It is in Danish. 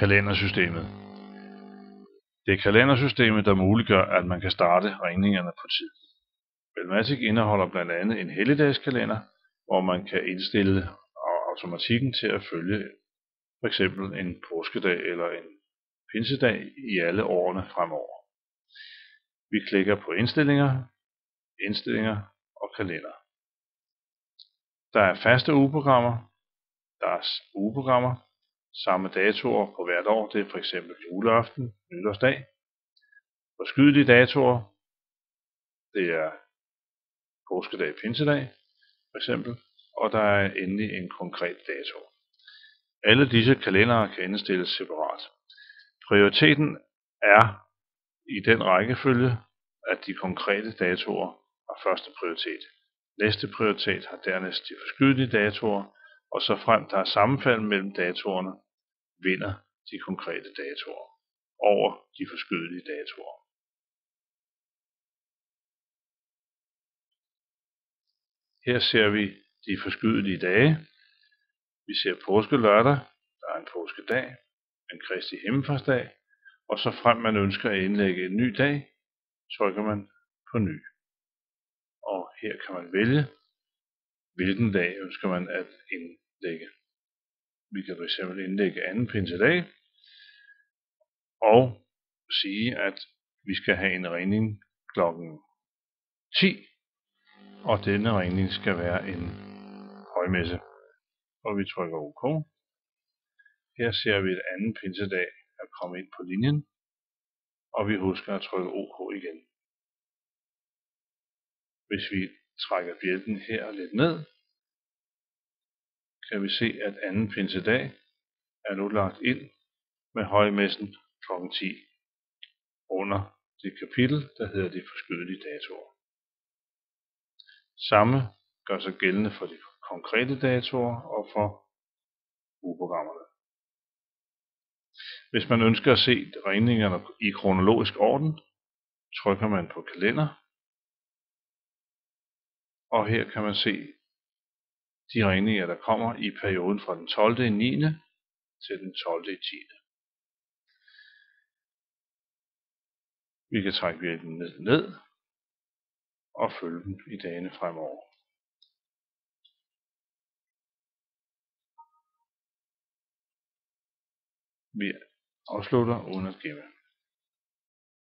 Kalendersystemet. Det er kalendersystemet, der muliggør, at man kan starte regningerne på tid. Belmatic indeholder blandt andet en helligdagskalender, hvor man kan indstille automatikken til at følge f.eks. en påskedag eller en pinsedag i alle årene fremover. Vi klikker på indstillinger og kalender. Der er faste ugeprogrammer. Der er ugeprogrammer. Samme datoer på hvert år, det er f.eks. juleaften, nytårsdag. Forskydelige datoer, det er påskedag, pinsedag f.eks. Og der er endelig en konkret dato. Alle disse kalendere kan indstilles separat. Prioriteten er i den rækkefølge, at de konkrete datoer har første prioritet. Næste prioritet har dernæst de forskydelige datoer, og så frem der er sammenfald mellem datoerne, vinder de konkrete datoer over de forskydelige datoer. Her ser vi de forskydelige dage. Vi ser påskelørdag, der er en påskedag, en Kristi himmelfartsdag, og så frem man ønsker at indlægge en ny dag, trykker man på ny. Og her kan man vælge, hvilken dag ønsker man at indlægge. Vi kan fx indlægge anden pinsedag og sige, at vi skal have en regning klokken 10, og denne regning skal være en højmesse. Og vi trykker OK. Her ser vi, at anden pinsedag er kommet ind på linjen, og vi husker at trykke OK igen. Hvis vi trækker bjælken her lidt ned, kan vi se, at anden pinsedag er nu lagt ind med højmessen kl. 10 under det kapitel, der hedder de forskydelige datoer. Samme gør sig gældende for de konkrete datoer og for ugeprogrammerne. Hvis man ønsker at se regningerne i kronologisk orden, trykker man på kalender, og her kan man se de regninger, der kommer i perioden fra den 12.9. til den 12.10. Vi kan trække bjælken ned og følge den i dagene fremover. Vi afslutter uden at gemme.